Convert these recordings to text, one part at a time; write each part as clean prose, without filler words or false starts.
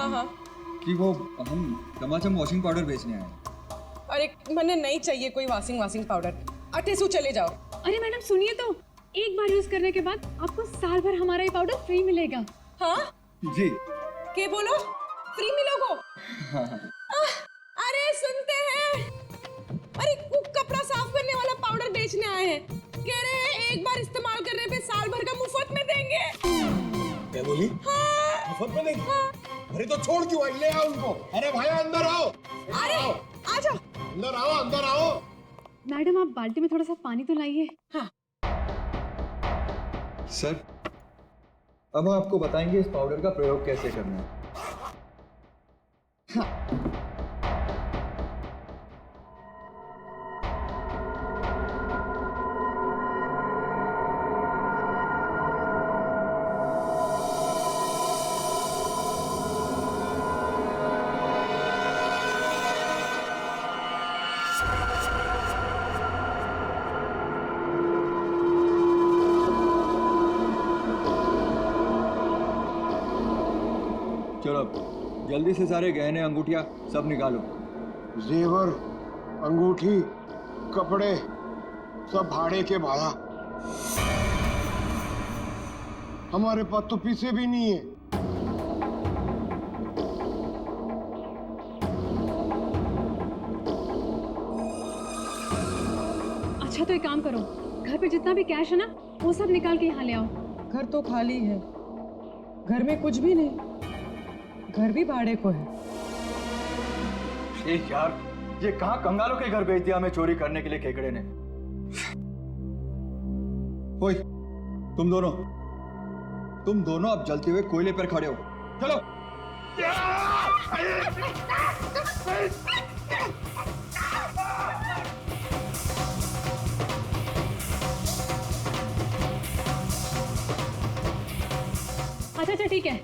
हाँ हाँ। कि वो हम चमाचम वॉशिंग पाउडर बेचने आए हैं। अरे मैंने नहीं चाहिए कोई वॉशिंग पाउडर। अटेसू चले जाओ। अरे मैडम सुनिए तो, एक बार यूज करने के बाद आपको साल भर हमारा ये पाउडर फ्री मिलेगा। हाँ जी। के बोलो फ्री मिलोगो? हाँ हाँ। अरे सुनते हैं, अरे कपड़ा साफ करने वाला पाउडर बेचने आए हैं। कह रहे हैं एक बार इस्तेमाल करने पे साल भर का मुफ्त में देंगे। क्या बोली? हाँ। मुफ्त में देंगे? हाँ। अरे तो छोड़ क्यों आई? ले आओ उनको। अरे भाई अंदर आओ। अरे आ जाओ। अंदर आओ, अंदर आओ। मैडम आप बाल्टी में थोड़ा सा पानी तो लाइए। हाँ। सर, अब आपको बताएंगे इस पाउडर का प्रयोग कैसे करना है। चलो जल्दी से सारे गहने अंगूठियां सब निकालो। जेवर, अंगूठी, कपड़े सब भाड़े के भाड़ा। हमारे पास तो पैसे भी नहीं है। अच्छा तो एक काम करो, घर पे जितना भी कैश है ना वो सब निकाल के यहाँ ले आओ। घर तो खाली है, घर में कुछ भी नहीं, घर भी भाड़े को है। यार, ये कहाँ कंगालों के घर भेज दिया हमें चोरी करने के लिए केकड़े ने। ओए, तुम दोनों अब जलते हुए कोयले पर खड़े हो। चलो। अच्छा ठीक है,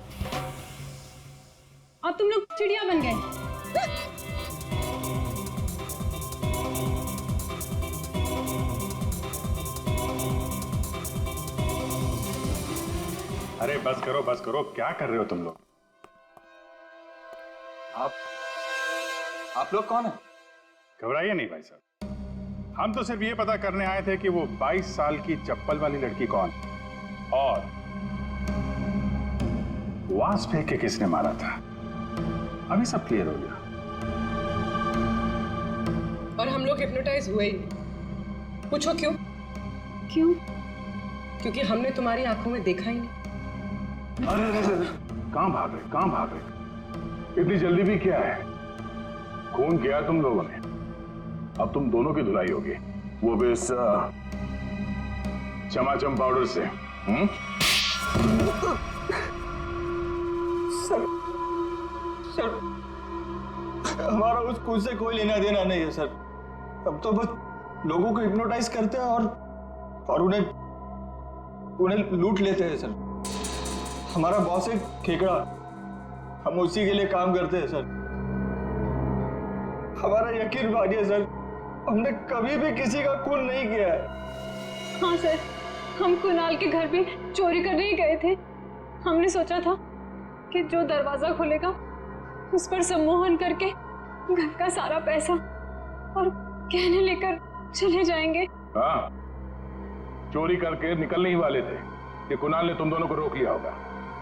अब तुम लोग चिड़िया बन गए। अरे बस करो, क्या कर रहे हो तुम लोग? आप लोग कौन है? घबराइए नहीं भाई साहब, हम तो सिर्फ ये पता करने आए थे कि वो 22 साल की चप्पल वाली लड़की कौन और वास फेंक के किसने मारा था। अभी सब क्लियर हो गया। और हम लोग हिप्नोटाइज हुए ही नहीं। पूछो क्यों? क्यों? क्योंकि हमने तुम्हारी आंखों में देखा ही नहीं। अरे कहां भाग रहे? इतनी जल्दी भी क्या है? खून किया तुम लोगों ने, अब तुम दोनों की धुलाई होगी, वो भी इस चमाचम पाउडर से। सर, हमारा उस खून से कोई लेना देना नहीं है सर। अब तो बस लोगों को हिप्नोटाइज करते हैं और उन्हें लूट लेते हैं सर। हमारा बॉस है खेकड़ा, हम उसी के लिए काम करते हैं सर। हमारा यकीन मानिए सर, हमने कभी भी किसी का खून नहीं किया है। हाँ सर, हम कुणाल के घर पे चोरी करने ही गए थे। हमने सोचा था कि जो दरवाजा खुलेगा उस पर सम्मोहन करके घर का सारा पैसा और गहने लेकर चले जाएंगे। हाँ, चोरी करके निकलने ही वाले थे कि कुणाल ने तुम दोनों को रोक लिया होगा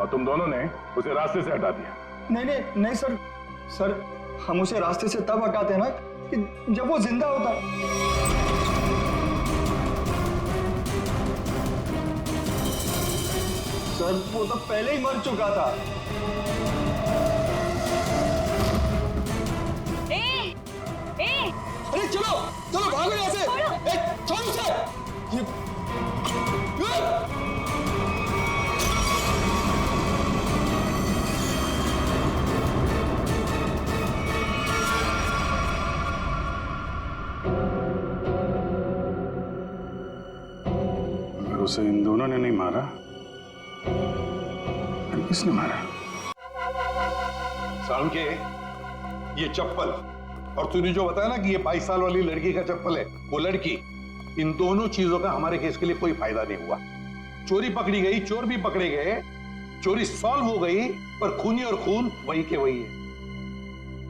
और तुम दोनों ने उसे रास्ते से हटा दिया। नहीं सर, हम उसे रास्ते से तब हटाते हैं ना कि जब वो जिंदा होता। सर वो तो पहले ही मर चुका था। अरे चलो भागो यहाँ से। छोड़ उसे। अगर उसे इन दोनों ने नहीं मारा तो किसने मारा? सालुंके, ये चप्पल और तूने जो बताया ना कि ये 22 साल वाली लड़की का चप्पल है, वो लड़की, इन दोनों चीजों का हमारे केस के लिए कोई फायदा नहीं हुआ। चोरी पकड़ी गई, चोर भी पकड़े गए, चोरी सॉल्व हो गई, पर खूनी और खून वही के वही है।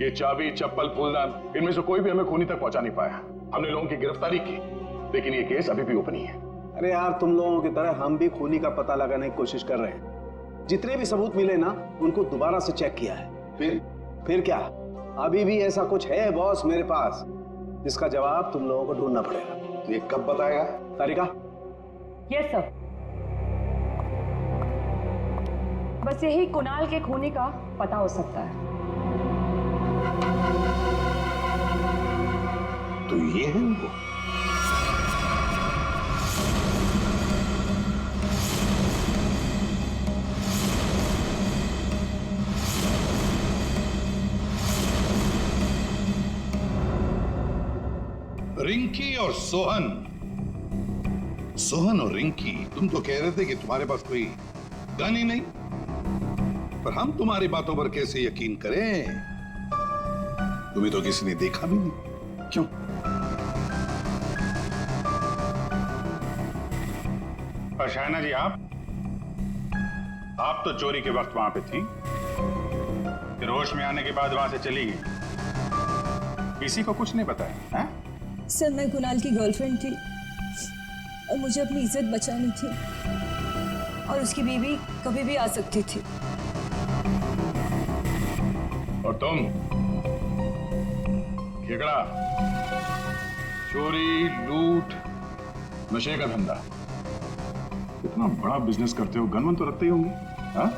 ये चाबी, चप्पल, फूलदान, इनमें से कोई भी हमें खूनी तक पहुंचा नहीं पाया। हमने लोगों की गिरफ्तारी की, लेकिन ये केस अभी भी ओपन ही है। अरे यार, तुम लोगों की तरह हम भी खूनी का पता लगाने की कोशिश कर रहे हैं। जितने भी सबूत मिले ना, उनको दोबारा से चेक किया है। फिर क्या? अभी भी ऐसा कुछ है बॉस मेरे पास, जिसका जवाब तुम लोगों को ढूंढना पड़ेगा। तो ये कब बताएगा? तारिका? Yes sir. बस यही कुणाल के खूनी का पता हो सकता है। तो ये है वो। रिंकी और सोहन और रिंकी, तुम तो कह रहे थे कि तुम्हारे पास कोई गन ही नहीं, पर हम तुम्हारी बातों पर कैसे यकीन करें? तुम्हें तो किसी ने देखा भी नहीं। क्यों? और शायना जी, आप तो चोरी के वक्त वहां पे थी, फिर होश में आने के बाद वहां से चली गई, किसी को कुछ नहीं बताया? हैं? सर, मैं कुणाल की गर्लफ्रेंड थी और मुझे अपनी इज्जत बचानी थी, और उसकी बीवी कभी भी आ सकती थी। और तुम खेकड़ा, चोरी, लूट, नशे का धंधा, इतना बड़ा बिजनेस करते हो, गन वन तो रखते ही होंगे। हाँ,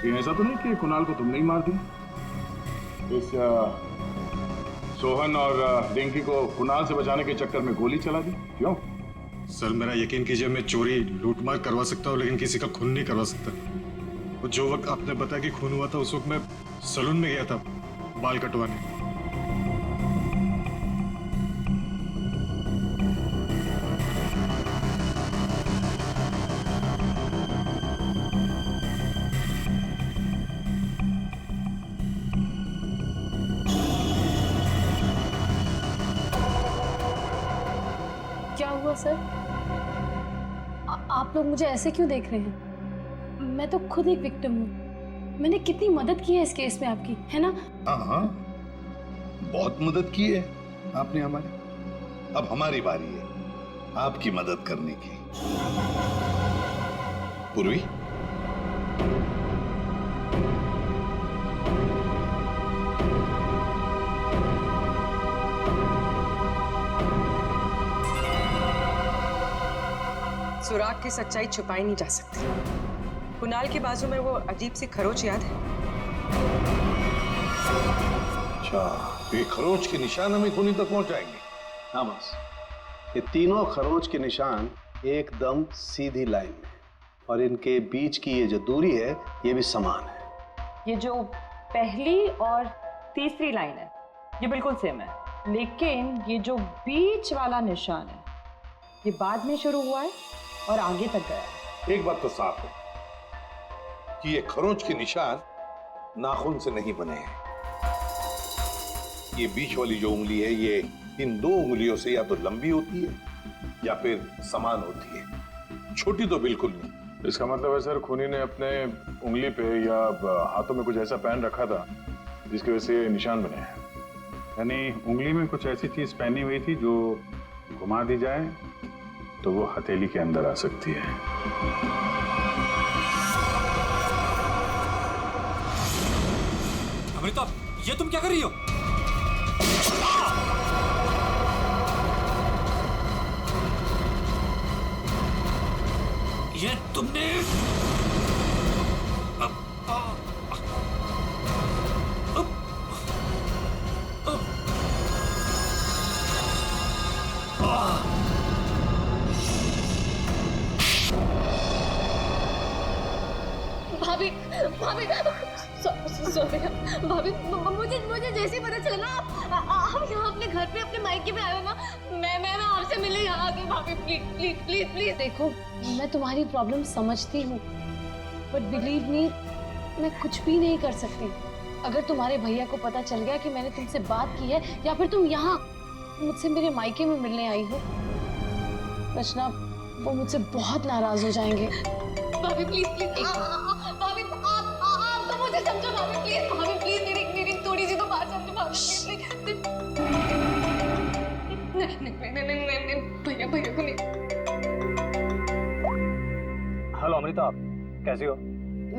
ये ऐसा तो नहीं कि कुणाल को तुमने ही मार दिया? इस सोहन और रिंकी को कुणाल से बचाने के चक्कर में गोली चला दी, क्यों? सर, मेरा यकीन कीजिए, मैं चोरी लूटमार करवा सकता हूँ, लेकिन किसी का खून नहीं करवा सकता। और जो वक्त आपने बताया कि खून हुआ था, उस वक्त मैं सैलून में गया था बाल कटवाने। क्या हुआ सर? आप लोग मुझे ऐसे क्यों देख रहे हैं? मैं तो खुद एक विक्टिम हूँ। मैंने कितनी मदद की है इस केस में आपकी, है ना? हाँ, बहुत मदद की है आपने हमारी। अब हमारी बारी है आपकी मदद करने की। पूर्वी, सुराग की सच्चाई छुपाई नहीं जा सकती। कुणाल के बाजू में वो अजीब सी खरोच याद है? अच्छा, ये खरोच के निशान हमें खूनी तक पहुंचाएंगे? हाँ बस, ये तीनों खरोच के निशान एकदम सीधी लाइन में, और इनके बीच की ये जो दूरी है, ये भी समान है। ये जो पहली और तीसरी लाइन है, ये बिल्कुल सेम है, लेकिन ये जो बीच वाला निशान है, ये बाद में शुरू हुआ है और आगे तक गया। एक बात तो साफ है कि ये खरोंच के निशान नाखून से नहीं बने हैं। ये बीच वाली जो उंगली है, ये इन दो उंगलियों से या तो लंबी होती है या फिर समान होती है, छोटी तो बिल्कुल नहीं। इसका मतलब है सर, खूनी ने अपने उंगली पे या हाथों में कुछ ऐसा पहन रखा था जिसकी वजह से निशान बने हैं। यानी उंगली में कुछ ऐसी चीज पहनी हुई थी जो घुमा दी जाए तो वो हथेली के अंदर आ सकती है। अमृता, ये तुम क्या कर रही हो? ये तुमने भाभी, भाभी, भाभी, मुझे जैसे ही पता चला ना आप यहाँ अपने घर पे, अपने मायके में आए हो ना, मैं आपसे मिलने यहाँ आ गई। भाभी प्लीज प्लीज प्लीज प्लीज। देखो, मैं तुम्हारी प्रॉब्लम समझती हूँ, बट बिलीव मी, मैं कुछ भी नहीं कर सकती। अगर तुम्हारे भैया को पता चल गया कि मैंने तुमसे बात की है, या फिर तुम यहाँ मुझसे मेरे मायके में मिलने आई हो, रचना, वो मुझसे बहुत नाराज हो जाएंगे। भाभी प्लीज प्लीज, भाभी बिल्कुल नहीं। हेलो अमृता, आप कैसी हो?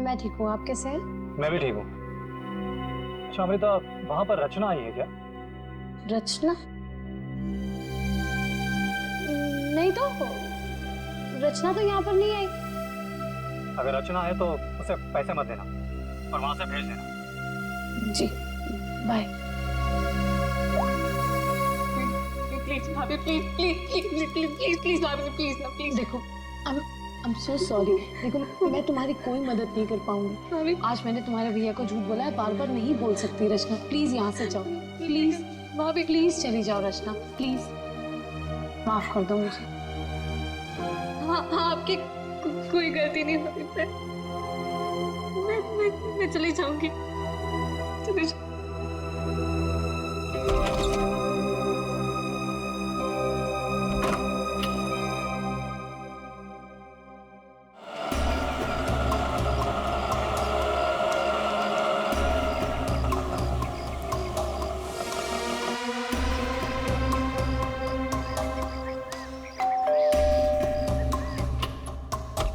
मैं ठीक हूँ, आप कैसे हैं? मैं भी ठीक हूँ। अच्छा अमृता, वहां पर रचना आई है क्या? रचना? नहीं तो, रचना तो यहाँ पर नहीं आई। अगर रचना है तो उसे पैसे मत देना और वहां से भेज देना। जी, बाय। प्लीज भाभी, please please please please please please भाभी, प्लीज ना, प्लीज। देखो, I'm so sorry। देखो, मैं तुम्हारी कोई मदद नहीं कर पाऊंगी। आज मैंने तुम्हारे भैया को झूठ बोला है, बार बार नहीं बोल सकती रचना। प्लीज यहाँ से जाओ, प्लीज भाभी, प्लीज चली जाओ रचना, प्लीज माफ कर दो मुझे। हाँ, आपकी कोई गलती नहीं भाभी। मैं चली जाऊंगी, चली जाऊंगी।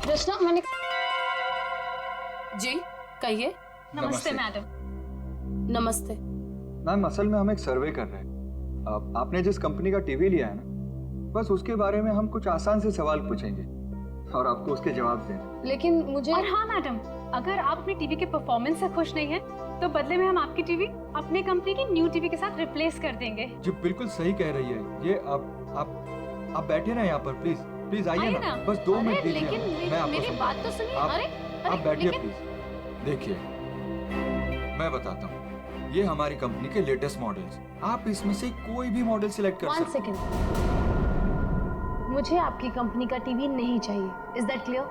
रचना, मैंने जी कहिए। नमस्ते मैडम। नमस्ते। मैम, असल में हम एक सर्वे कर रहे हैं। आपने जिस कंपनी का टीवी लिया है ना, बस उसके बारे में हम कुछ आसान से सवाल पूछेंगे और आपको उसके जवाब देंगे। लेकिन मुझे और हाँ मैडम, अगर आप अपनी टीवी के परफॉर्मेंस से खुश नहीं हैं, तो बदले में हम आपकी टीवी अपने कंपनी की न्यू टीवी के साथ रिप्लेस कर देंगे। जी बिल्कुल सही कह रही है ये। आप बैठिए ना यहाँ पर, प्लीज प्लीज आइए ना, बस 2 मिनट दीजिए। लेकिन मैं आपको मेरी बात तो सुनिए। आप बैठिए प्लीज। देखिए, मैं बताता हूँ, ये हमारी कंपनी के लेटेस्ट मॉडल्स। आप इसमें से कोई भी मॉडल सिलेक्ट कर सकते हैं। 1 सेकेंड, मुझे आपकी कंपनी का टीवी नहीं चाहिए। Is that clear?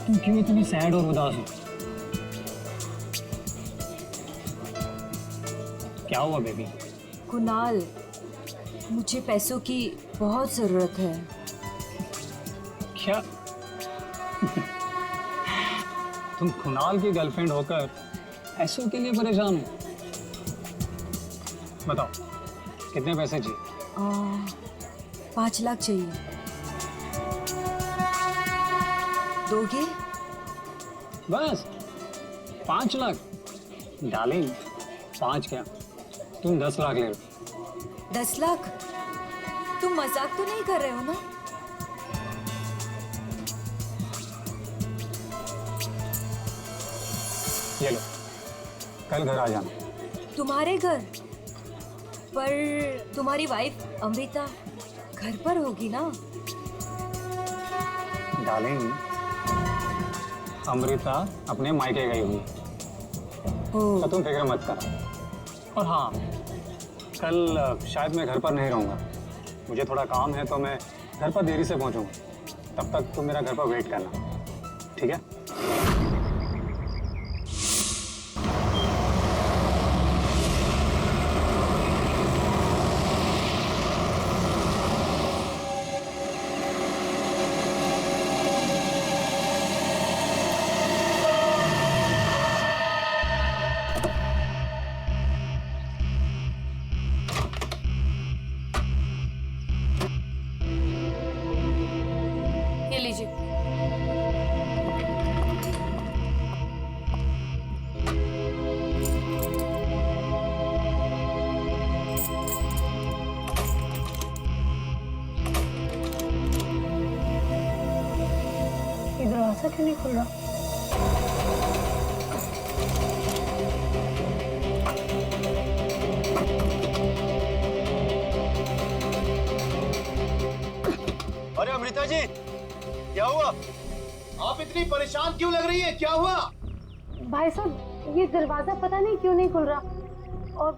तुम क्यों इतनी सैड और उदास हो? क्या हुआ बेबी? कुणाल, मुझे पैसों की बहुत जरूरत है। क्या तुम कुणाल की गर्लफ्रेंड होकर पैसों के लिए परेशान हो? बताओ कितने पैसे चाहिए? 5 लाख चाहिए। दोगे? बस 5 लाख? डार्लिंग, 5 क्या, तुम 10 लाख ले लो। 10 लाख? तुम मजाक तो नहीं कर रहे हो ना? ये लो, कल घर आ जाना। तुम्हारे घर? पर तुम्हारी वाइफ अमृता घर पर होगी ना? डार्लिंग, अमृता अपने मायके गई हुई, तो तुम फिक्र मत करो। और हाँ, कल शायद मैं घर पर नहीं रहूँगा, मुझे थोड़ा काम है, तो मैं घर पर देरी से पहुँचूँगा। तब तक तुम मेरा घर पर वेट करना, ठीक है? ये लीजिए। ये दरवाजा क्यों नहीं खुल रहा? आप इतनी परेशान क्यों लग रही है? क्या हुआ? भाई साहब, ये दरवाजा पता नहीं क्यों नहीं खुल रहा, और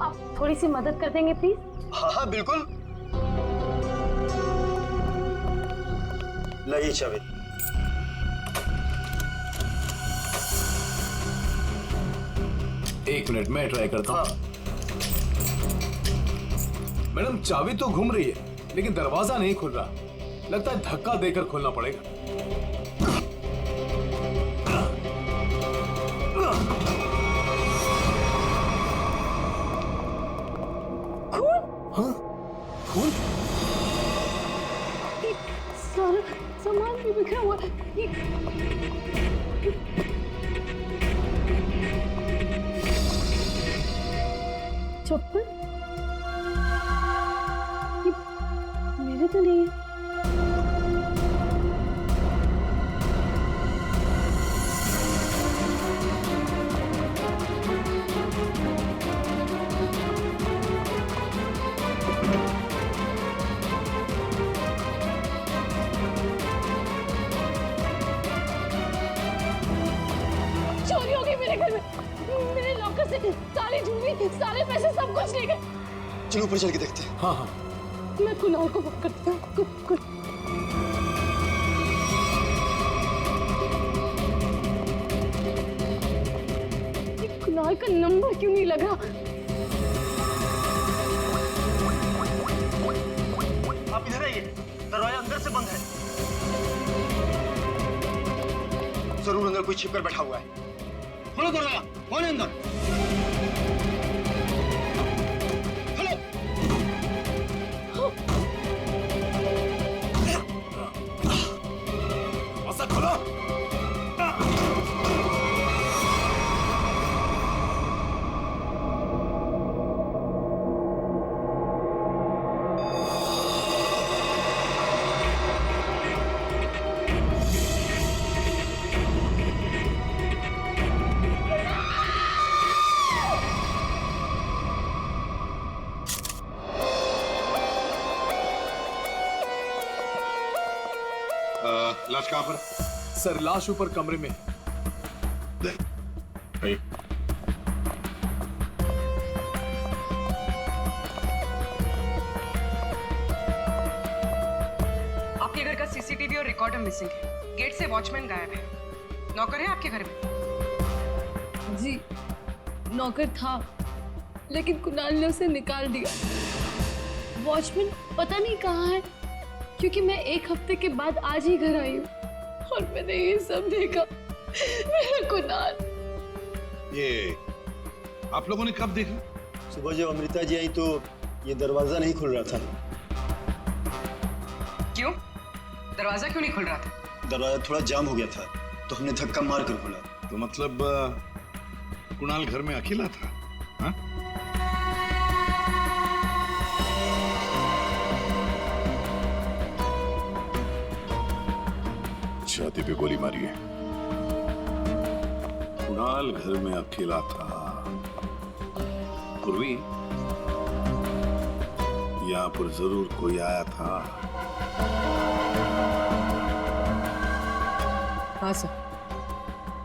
आप थोड़ी सी मदद कर देंगे प्लीज? हाँ हाँ बिल्कुल। लाइए चाबी। एक मिनट मैं ट्राई करता हूँ। मैडम चाबी तो घूम रही है लेकिन दरवाजा नहीं खुल रहा। लगता है धक्का देकर खोलना पड़ेगा। हाँ? खून? सारा सामान भी बिखरा हुआ है। चप्पल? ये मेरे तो नहीं है। चोरी हो गई मेरे घर में। मेरे लॉकर से सारी ज्वेलरी, सारे पैसे, सब कुछ ले गए। चलो ऊपर चल के देखते हैं। हाँ हाँ। मैं कुणाल को फोन करती हूँ। कुणाल का नंबर क्यों नहीं लगा? आप इधर आइए, दरवाजा अंदर से बंद है। जरूर अंदर कोई छिपकर बैठा हुआ है। खोलो दरवाजा, कौन है अंदर? खोलो। ऐसा खोलो। लाश कहाँ पर? सर लाश ऊपर कमरे में। आपके घर का सीसीटीवी और रिकॉर्डर मिसिंग है। गेट से वॉचमैन गायब है। नौकर है आपके घर में? जी, नौकर था, लेकिन कुणाल ने उसे निकाल दिया। वॉचमैन पता नहीं कहाँ है, क्योंकि मैं एक हफ्ते के बाद आज ही घर आई हूँ और मैंने ये सब देखा। मेरा कुणाल। ये आप लोगों ने कब देखा? सुबह जब अमृता जी आई तो ये दरवाजा नहीं खुल रहा था। क्यों? दरवाजा क्यों नहीं खुल रहा था? दरवाजा थोड़ा जाम हो गया था तो हमने धक्का मार कर खोला। तो मतलब कुणाल घर में अकेला था? हाँ? छाती पे गोली मारी है। कुणाल घर में अकेला था। पूर्वी, यहाँ पर जरूर कोई आया था। हाँ सर,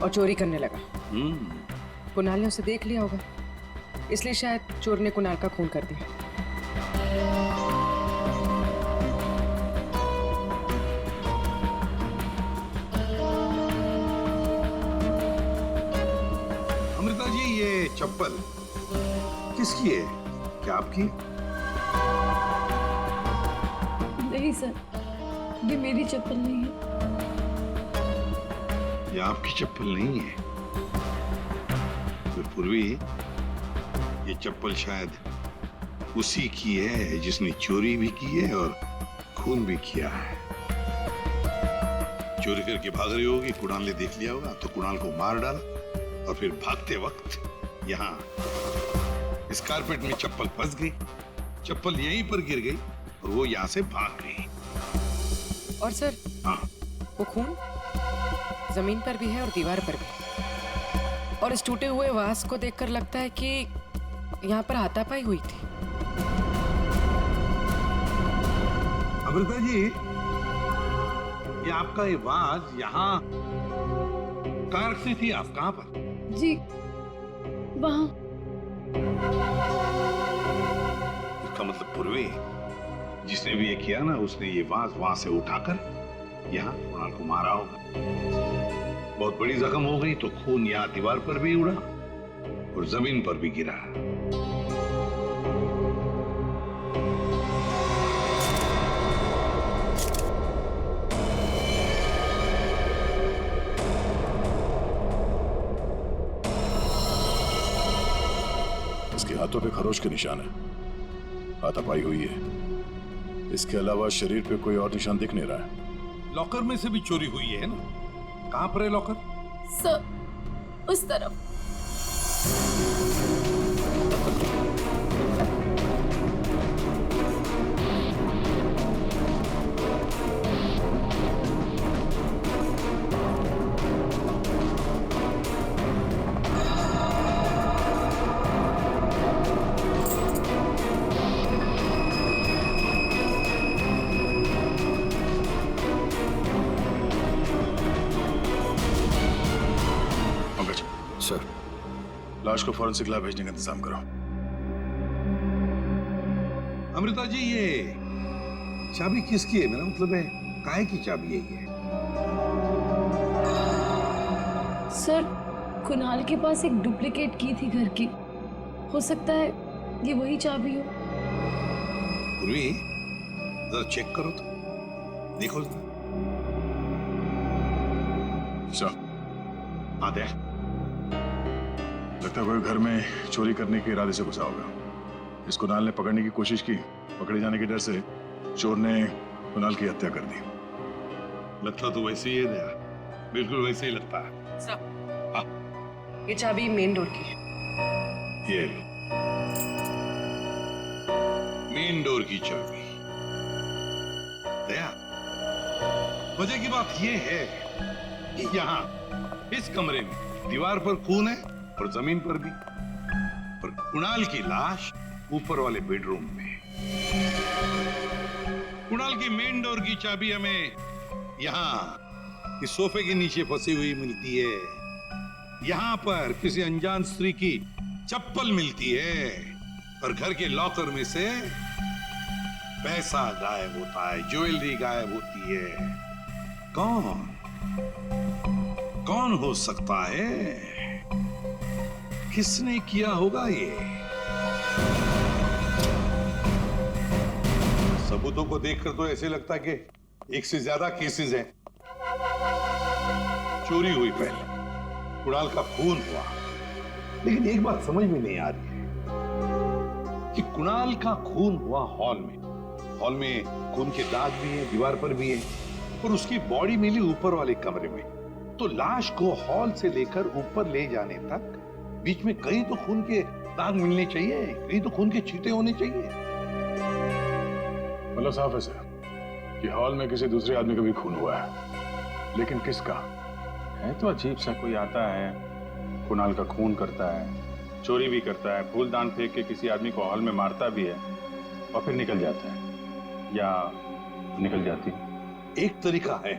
और चोरी करने लगा। कुणाल ने उसे देख लिया होगा, इसलिए शायद चोर ने कुणाल का खून कर दिया। अमृता जी, ये चप्पल किसकी है? क्या आपकी? नहीं सर, ये मेरी चप्पल नहीं है। ये आपकी चप्पल नहीं है? तो पूर्वी, ये चप्पल शायद उसी की है जिसने चोरी भी की है और खून भी किया है। चोरी करके भाग रही होगी, कुणाल ने देख लिया होगा तो कुणाल को मार डाला और फिर भागते वक्त यहाँ इस कारपेट में चप्पल फंस गई। चप्पल यहीं पर गिर गई और वो यहाँ से भाग गई। और सर, हाँ, वो खून जमीन पर भी है और दीवार पर भी। और इस टूटे हुए वास को देखकर लगता है कि यहाँ पर हाथापाई हुई थी। अमृता जी, ये आपका ये वाज यहाँ कहाँ रखती थी आप? कहाँ पर? जी वहाँ। इसका मतलब पूर्वी जिसने भी ये किया ना, उसने ये वाज वहां से उठाकर यहाँ कुणाल को मारा होगा। बहुत बड़ी जख्म हो गई तो खून यहाँ दीवार पर भी उड़ा और जमीन पर भी गिरा। इसके हाथों पे खरोच के निशान है, हाथापाई हुई है। इसके अलावा शरीर पे कोई और निशान दिख नहीं रहा है। लॉकर में से भी चोरी हुई है ना? कहां पर है लॉकर? सर उस तरफ। सर, लाश को फॉरेंसिक लैब भेजने का इंतजाम करो। अमृता जी, ये चाबी किसकी है? मेरा मतलब है काहे की चाबी है ये? सर कुणाल के पास एक डुप्लीकेट की थी घर की, हो सकता है ये वही चाबी हो। पूर्वी जरा चेक करो तो, देखो तो। सर, आदे लगता है कोई घर में चोरी करने के इरादे से घुसा होगा। इस कुणाल ने पकड़ने की कोशिश की, पकड़े जाने के डर से चोर ने कुणाल की हत्या कर दी। लगता तो वैसे ही है दया, बिल्कुल वैसे ही लगता है। ये चाबी मेन डोर की। ये मेन डोर की चाबी। दया, मजे की बात ये है कि यहाँ इस कमरे में दीवार पर खून है और जमीन पर भी, और कुणाल की लाश ऊपर वाले बेडरूम में। कुणाल की मेन डोर की चाबी हमें यहाँ इस सोफे के नीचे फंसी हुई मिलती है। यहाँ पर किसी अनजान स्त्री की चप्पल मिलती है और घर के लॉकर में से पैसा गायब होता है, ज्वेलरी गायब होती है। कौन हो सकता है? किसने किया होगा ये? सबूतों को देखकर तो ऐसे लगता है कि एक से ज्यादा केसेस हैं। चोरी हुई पहले, कुणाल का खून हुआ, लेकिन एक बात समझ में नहीं आ रही है कि कुणाल का खून हुआ हॉल में। हॉल में खून के दाग भी हैं, दीवार पर भी है, और उसकी बॉडी मिली ऊपर वाले कमरे में। तो लाश को हॉल से लेकर ऊपर ले जाने तक बीच में कहीं तो खून के दाग मिलने चाहिए, कहीं तो खून के छींटे होने चाहिए। मतलब साफ है सर कि हॉल में किसी दूसरे आदमी का भी खून हुआ है, लेकिन किसका है? तो अजीब सा कोई आता है, कुणाल का खून करता है, चोरी भी करता है, फूलदान फेंक के किसी आदमी को हॉल में मारता भी है और फिर निकल जाता है या निकल जाती। एक तरीका है,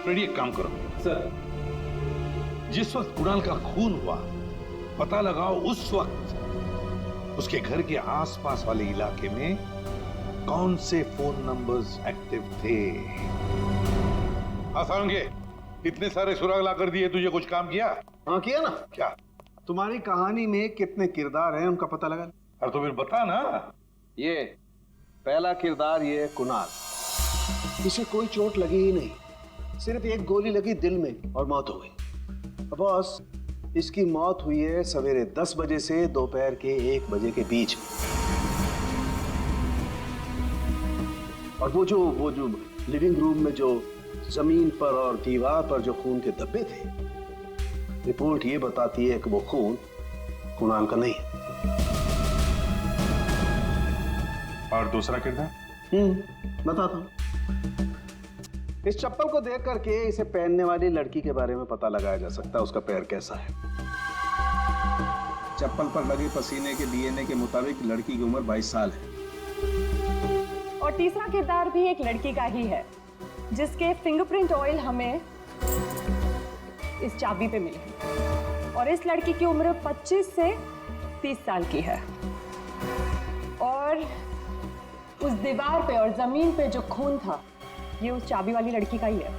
फ्रेडी एक काम करो सर। जिस वक्त कुणाल का खून हुआ, पता लगाओ उस वक्त उसके घर के आसपास वाले इलाके में कौन से फोन नंबर्स एक्टिव थे। आसानगे, इतने सारे सुराग ला कर दिए, तुझे कुछ काम किया? हाँ किया ना। क्या? तुम्हारी कहानी में कितने किरदार हैं उनका पता लगा। अरे तो फिर बता ना। ये पहला किरदार, ये कुणाल। इसे कोई चोट लगी ही नहीं, सिर्फ एक गोली लगी दिल में और मौत हो गई। बॉस, इसकी मौत हुई है सवेरे 10 बजे से दोपहर के 1 बजे के बीच। और वो जो लिविंग रूम में जो जमीन पर और दीवार पर जो खून के धब्बे थे, रिपोर्ट ये बताती है कि वो खून कुणाल का नहीं है। और दूसरा किरदार? बताता हूं। इस चप्पल को देख करके इसे पहनने वाली लड़की के बारे में पता लगाया जा सकता है, उसका पैर कैसा है। चप्पल पर लगे पसीने के डीएनए के मुताबिक लड़की की उम्र 22 साल है। और तीसरा किरदार भी एक लड़की का ही है जिसके फिंगरप्रिंट ऑयल हमें इस चाबी पे मिली है और इस लड़की की उम्र 25 से 30 साल की है और उस दीवार पे और जमीन पे जो खून था ये उस चाबी वाली लड़की का ही है।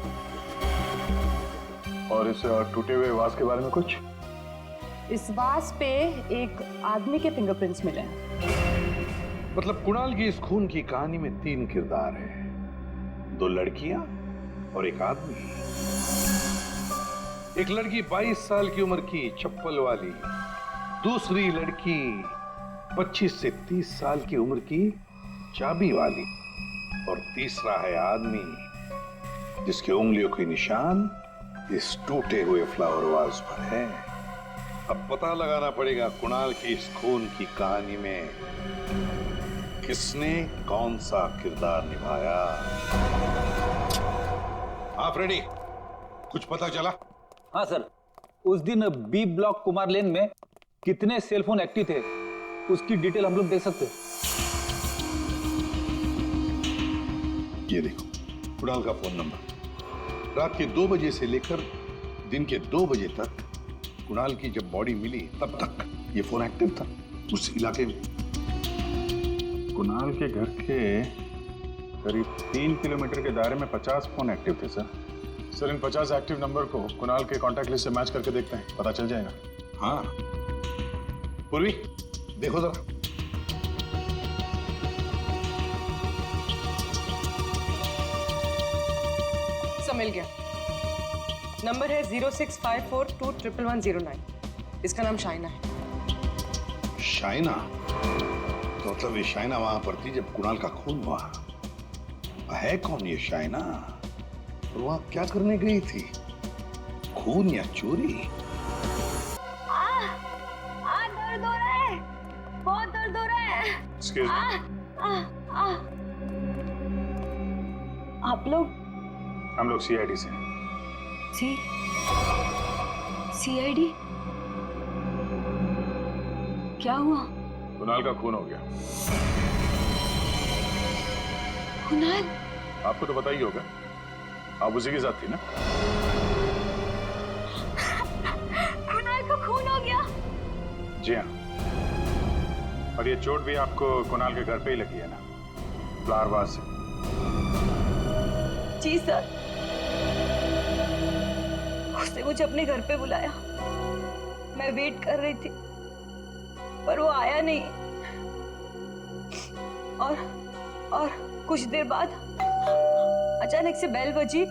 और इस टूटे हुए वास के बारे में कुछ? इस वास पे एक आदमी के फिंगरप्रिंट्स मिले हैं। मतलब कुणाल की इस खून की कहानी में 3 किरदार हैं, 2 लड़कियां और एक आदमी। एक लड़की 22 साल की उम्र की चप्पल वाली, दूसरी लड़की 25 से 30 साल की उम्र की चाबी वाली और तीसरा है आदमी जिसके उंगलियों के निशान इस टूटे हुए फ्लावर वाज पर है। अब पता लगाना पड़ेगा कुणाल की इस खून की कहानी में किसने कौन सा किरदार निभाया। आप रेडी? कुछ पता चला? हाँ सर, उस दिन बी ब्लॉक कुमार लेन में कितने सेलफोन एक्टिव थे उसकी डिटेल हम लोग दे सकते हैं। ये देखो कुणाल का फोन नंबर। रात के 2 बजे से लेकर दिन के 2 बजे तक कुणाल की जब बॉडी मिली तब तक ये फोन एक्टिव था उस इलाके में। कुणाल के घर के करीब 3 किलोमीटर के दायरे में 50 फोन एक्टिव थे सर। सर इन 50 एक्टिव नंबर को कुणाल के कॉन्टैक्ट लिस्ट से मैच करके देखते हैं, पता चल जाएगा। हाँ पूर्वी देखो जरा। सब मिल गया। नंबर है 0654211109। इसका नाम शाइना है। शाइना? तो मतलब ये शाइना वहां पर थी जब कुणाल का खून हुआ। है कौन ये शाइना और वहां क्या करने गई थी? खून या चोरी? दर्द हो रहा है, बहुत दर्द हो रहा है। Excuse me. आप लोग? हम लोग CID से हैं। CID? क्या हुआ? कुणाल का खून हो गया। कुणाल? आपको तो पता ही होगा, आप उसी के साथ थी ना? कुणाल का खून हो गया? जी हाँ। और ये चोट भी आपको कुणाल के घर पे ही लगी है ना, फ्लावर वास से? जी सर, उसने मुझे अपने घर पे बुलाया। मैं वेट कर रही थी पर वो आया नहीं और कुछ देर बाद अचानक से बेल बजी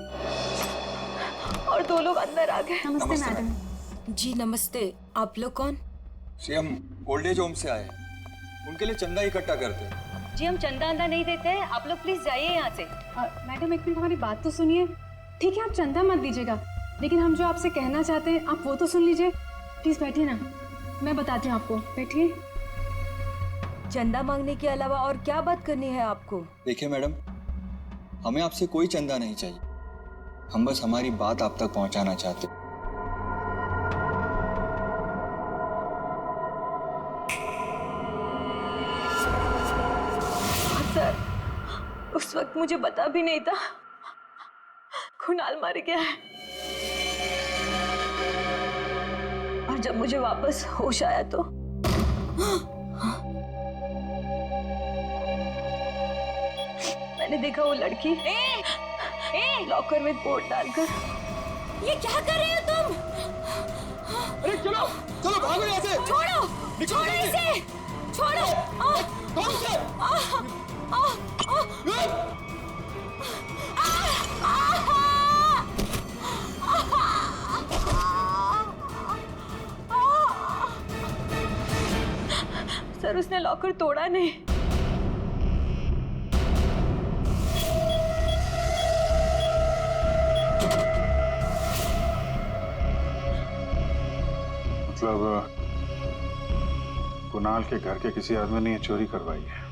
और 2 लोग अंदर आ गए। नमस्ते मैडम। जी नमस्ते। आप लोग कौन? जी हम ओल्ड एज होम से आए हैं, उनके लिए चंदा इकट्ठा करते हैं। जी हम चंदा अंदा नहीं देते हैं, आप लोग प्लीज जाइए यहाँ से। मैडम एक मिनट हमारी बात तो सुनिए। ठीक है आप चंदा मत दीजिएगा, लेकिन हम जो आपसे कहना चाहते हैं आप वो तो सुन लीजिए। प्लीज बैठिए ना, मैं बताती हूँ आपको। बैठिए। चंदा मांगने के अलावा और क्या बात करनी है आपको? देखिए मैडम, हमें आपसे कोई चंदा नहीं चाहिए, हम बस हमारी बात आप तक पहुंचाना चाहते। सर, उस वक्त मुझे पता भी नहीं था कुणाल मर गया है। और जब मुझे वापस होश आया तो मैंने देखा वो लड़की लॉकर में कोट डालकर। ये क्या कर रहे हो तुम? अरे चलो चलो भागो यहाँ से। छोड़ो, छोड़ो इसे, छोड़ो। सर उसने लॉकर तोड़ा नहीं। मतलब कुणाल के घर के किसी आदमी ने ये चोरी करवाई है।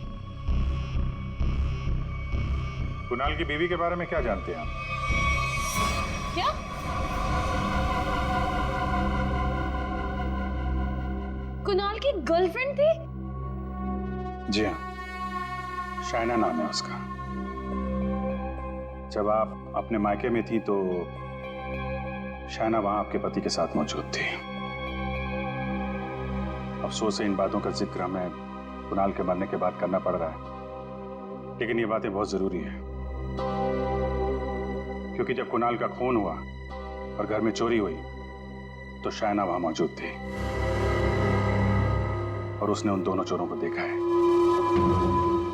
कुणाल की बीवी के बारे में क्या जानते हैं आप? क्या? कुणाल की गर्लफ्रेंड थी? जी हाँ, शाइना नाम है उसका। जब आप अपने मायके में थी तो शायना वहां आपके पति के साथ मौजूद थी। अफसोस है इन बातों का जिक्र हमें कुणाल के मरने के बाद करना पड़ रहा है, लेकिन ये बातें बहुत जरूरी है, क्योंकि जब कुणाल का खून हुआ और घर में चोरी हुई तो शायना वहां मौजूद थी और उसने उन दोनों चोरों को देखा है।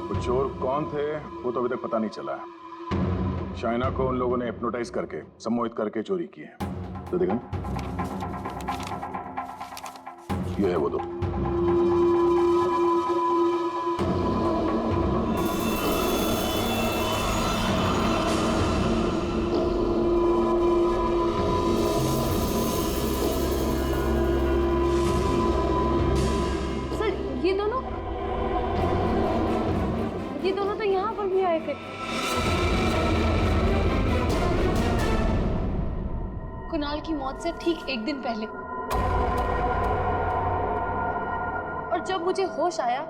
वो चोर कौन थे वो तो अभी तक पता नहीं चला है। शाइना को उन लोगों ने हिप्नोटाइज करके, सम्मोहित करके चोरी की है। तो देखा ये है वो दो। सर ये दोनों तो यहाँ पर भी आए थे। कुणाल की मौत से ठीक एक दिन पहले। और जब मुझे होश आया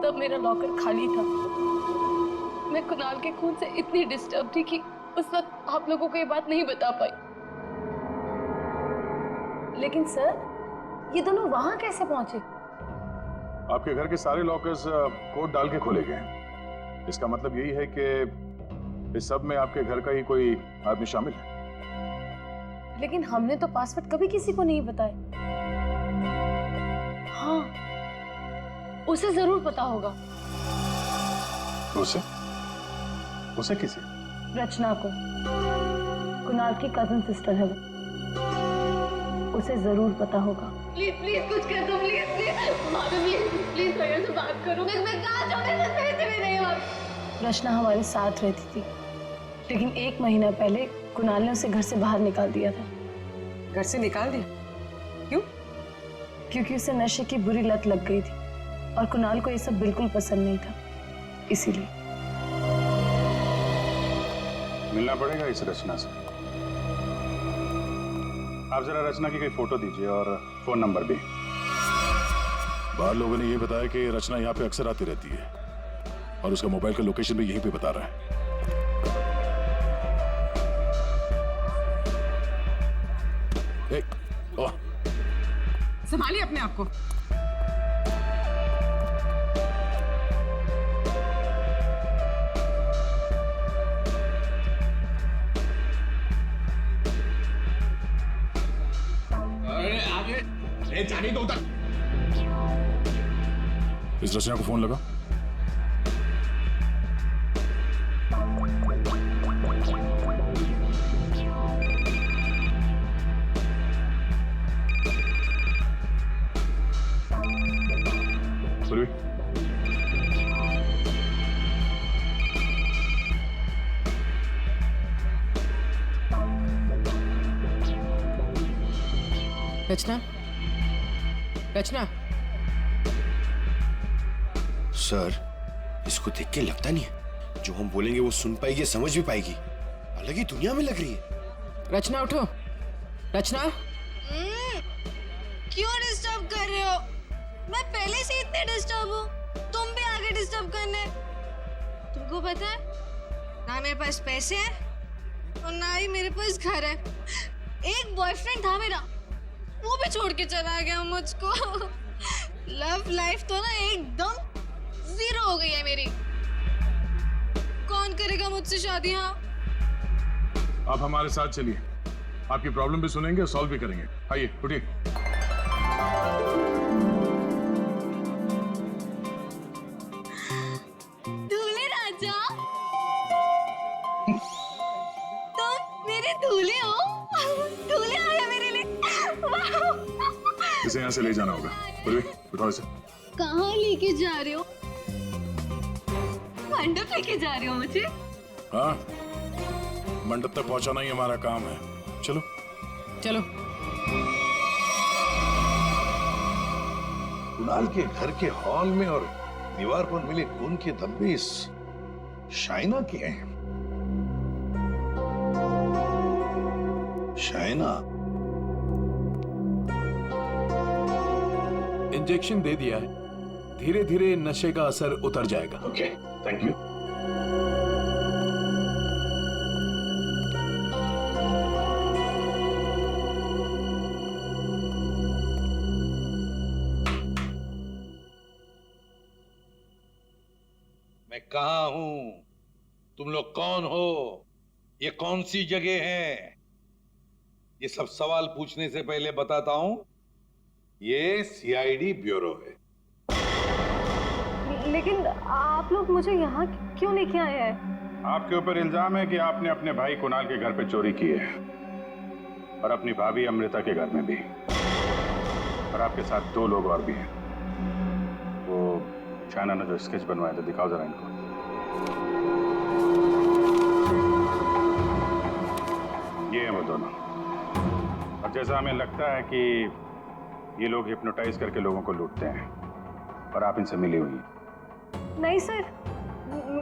तब मेरा लॉकर खाली था। मैं कुणाल के खून से इतनी डिस्टर्ब थी कि उस वक्त आप लोगों को ये बात नहीं बता पाई। लेकिन सर ये दोनों वहां कैसे पहुंचे? आपके घर के सारे लॉकर्स कोड डाल के खोले गए। इसका मतलब यही है कि इस सब में आपके घर का ही कोई आदमी शामिल है। लेकिन हमने तो पासवर्ड कभी किसी को नहीं बताया। हाँ, उसे जरूर पता होगा। उसे किसी? रचना को। कुणाल की कजन सिस्टर है वो। उसे जरूर पता होगा। प्लीज प्लीज कुछ कर दो, प्लीज प्लीज भाभी, प्लीज प्लीज भैया से बात करो। मैं कहाँ जाऊँ, मैं पैसे भी नहीं और। रचना हमारे साथ रहती थी, लेकिन 1 महीना पहले कुणाल ने उसे घर से बाहर निकाल दिया था। घर से निकाल दिया? क्यों? क्योंकि उसे नशे की बुरी लत लग गई थी और कुणाल को ये सब बिल्कुल पसंद नहीं था, इसीलिए। मिलना पड़ेगा इस रचना से। आप जरा रचना की कोई फोटो दीजिए और फोन नंबर भी। बाहर लोगों ने ये बताया कि रचना यहाँ पे अक्सर आती रहती है और उसका मोबाइल का लोकेशन भी यहीं पे बता रहा है। संभालिए अपने आप को। अरे आगे ले जाने दो उधर। इस रचना को फोन लगा। रचना, रचना। सर, इसको देख के लगता नहीं है जो हम बोलेंगे वो सुन पाएगी, समझ भी पाएगी। अलग ही दुनिया में लग रही है। रचना उठो। रचना, क्यों डिस्टर्ब कर रहे हो? मैं पहले से इतने डिस्टर्ब हूँ, तुम भी आगे डिस्टर्ब करने। तुमको पता है ना मेरे पास पैसे हैं और ना ही मेरे पास घर है। एक बॉयफ्रेंड था मेरा, वो भी छोड़ के चला गया मुझको। लव लाइफ तो ना एकदम 0 हो गई है मेरी। कौन करेगा मुझसे शादी? हाँ, आप हमारे साथ चलिए, आपकी प्रॉब्लम भी सुनेंगे और सॉल्व भी करेंगे। आइए उठिए। दूल्हे राजा, तुम मेरे दूल्हे हो। दूल्हे आया मेरे लिए। इसे यहाँ से ले जाना होगा। उठाओ इसे। कहाँ लेके जा रहे हो? मंडप लेके जा रहे हो मुझे? हाँ, मंडप तक पहुंचाना ही हमारा काम है। चलो चलो। कुणाल के घर के हॉल में और दीवार पर मिले खून के धब्बे इस शाइना के हैं। शाइना, इंजेक्शन दे दिया है, धीरे धीरे नशे का असर उतर जाएगा। Okay, thank you. मैं कहाँ हूं? तुम लोग कौन हो? ये कौन सी जगह है? ये सब सवाल पूछने से पहले बताता हूं, ये सीआईडी ब्यूरो है। लेकिन आप लोग मुझे यहाँ क्यों लेके आए हैं? आपके ऊपर इल्जाम है कि आपने अपने भाई कुणाल के घर पे चोरी की है और अपनी भाभी अमृता के घर में भी, और आपके साथ 2 लोग और भी हैं। वो चाइना ने जो स्केच बनवाया था, दिखाओ जरा इनको। ये है वो दोनों। और जैसा हमें लगता है कि ये लोग हिप्नोटाइज करके लोगों को लूटते हैं और आप इनसे मिली हुई हैं। नहीं सर,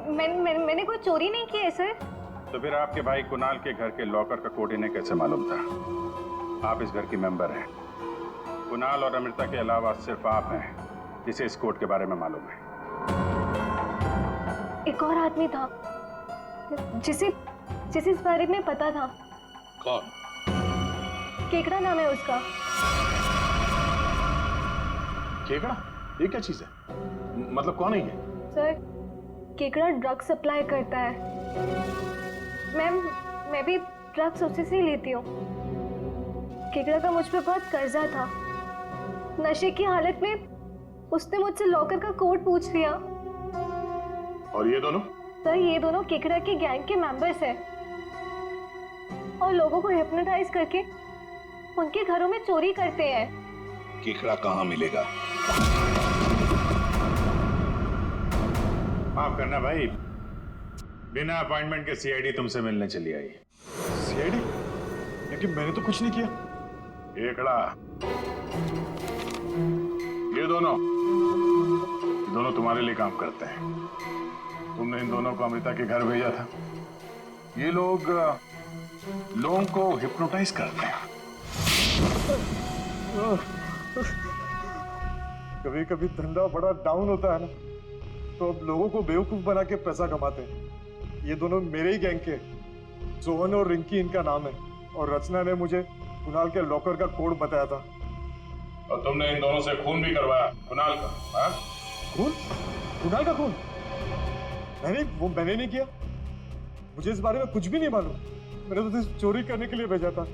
मैंने कोई चोरी नहीं की है सर। तो फिर आपके भाई कुणाल के घर के लॉकर का कोड इन्हें कैसे मालूम था? आप इस घर की मेंबर हैं। कुणाल और अमृता के अलावा सिर्फ आप हैं जिसे इस कोड के बारे में मालूम है। एक और आदमी था जिसे इस बारे में पता था। कौन? केकड़ा नाम है उसका। केकड़ा? ये क्या चीज है? मतलब कौन है ये? सर, केकड़ा ड्रग सप्लाई करता है। मैं भी ड्रग्स उसी से ही लेती हूँ। केकड़ा का मुझ पे बहुत कर्जा था। नशे की हालत में उसने मुझसे लॉकर का कोड पूछ लिया। और ये दोनों? सर, ये दोनों केकड़ा के गैंग के मेंबर्स हैं और लोगों को हिप्नोटाइज करके उनके घरों में चोरी करते हैं। केकड़ा कहाँ मिलेगा? माफ करना भाई, बिना अपॉइंटमेंट के सीआईडी तुमसे मिलने चली आई। सीआईडी? लेकिन मैंने तो कुछ नहीं किया। केकड़ा, ये दोनों तुम्हारे लिए काम करते हैं। तुमने इन दोनों को अमृता के घर भेजा था। ये लोग लोगों को हिप्नोटाइज करते हैं। कभी कभी धंधा बड़ा डाउन होता है ना, तो अब लोगों को बेवकूफ बना के पैसा कमाते हैं। ये दोनों मेरे ही गैंग के, सोहन और रिंकी इनका नाम है, और रचना ने मुझे कुणाल के लॉकर का कोड बताया था। और तुमने इन दोनों से खून भी करवाया कुणाल का? हाँ? खून? कुणाल का खून? मैंने नहीं किया। मुझे इस बारे में कुछ भी नहीं मालूम। मैंने तो सिर्फ चोरी करने के लिए भेजा था।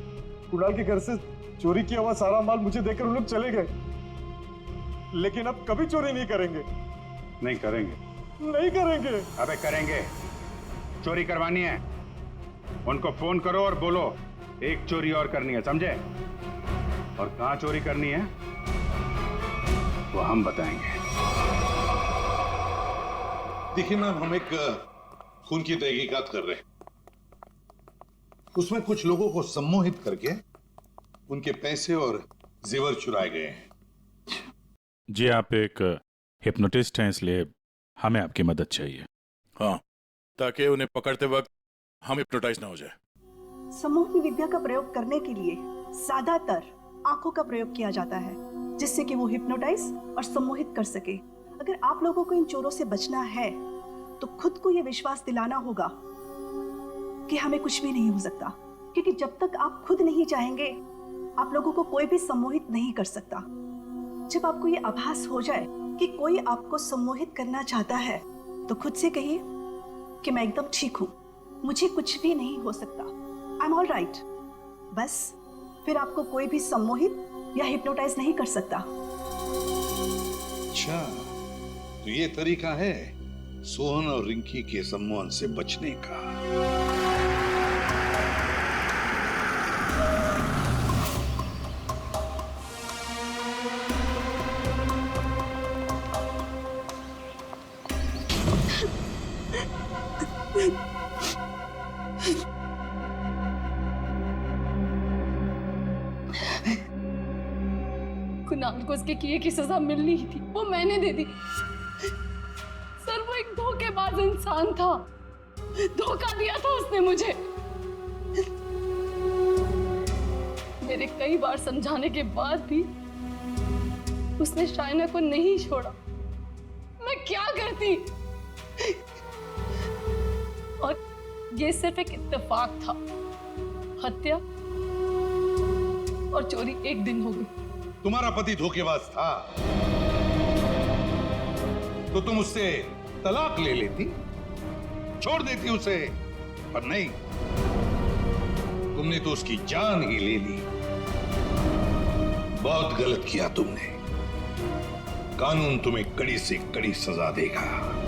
कुणाल के घर से चोरी किया हुआ सारा माल मुझे देकर उन लोग चले गए। लेकिन अब कभी चोरी नहीं करेंगे। नहीं करेंगे? नहीं करेंगे। अबे करेंगे। चोरी करवानी है, उनको फोन करो और बोलो एक चोरी और करनी है, समझे? और कहां चोरी करनी है वो हम बताएंगे। देखिए मैम, हम एक खून की तहकीकात कर रहे हैं। उसमें कुछ लोगों को सम्मोहित करके उनके पैसे और जेवर चुराए गए हैं। जी, आप एक हिप्नोटिस्ट हैं, इसलिए हमें आपकी मदद चाहिए। हाँ, ताकि उन्हें पकड़ते वक्त हम हिप्नोटाइज ना हो जाए। सम्मोहनी विद्या का प्रयोग करने के लिए ज्यादातर आंखों का प्रयोग किया जाता है, जिससे कि वो हिप्नोटाइज और सम्मोहित कर सके। अगर आप लोगों को इन चोरों से बचना है तो खुद को ये विश्वास दिलाना होगा कि हमें कुछ भी नहीं हो सकता, क्योंकि जब तक आप खुद नहीं चाहेंगे आप लोगों को कोई भी सम्मोहित नहीं कर सकता। जब आपको ये आभास हो जाए कि कोई आपको सम्मोहित करना चाहता है तो खुद से कहिए कि मैं एकदम ठीक हूँ, मुझे कुछ भी नहीं हो सकता, आई एम ऑल राइट। बस फिर आपको कोई भी सम्मोहित या हिप्नोटाइज नहीं कर सकता। अच्छा, तो ये तरीका है सोहन और रिंकी के सम्मोहन से बचने का। कुणाल को उसके किए की सजा मिलनी ही थी, वो मैंने दे दी। सर, वो एक धोखेबाज इंसान था, धोखा दिया था उसने मुझे। मेरे कई बार समझाने के बाद भी उसने शाइना को नहीं छोड़ा। मैं क्या करती? और ये सिर्फ एक इत्तेफाक था। हत्या और चोरी एक दिन हो गई। तुम्हारा पति धोखेबाज था तो तुम उससे तलाक ले लेती, छोड़ देती उसे, पर नहीं, तुमने तो उसकी जान ही ले ली। बहुत गलत किया तुमने। कानून तुम्हें कड़ी से कड़ी सजा देगा।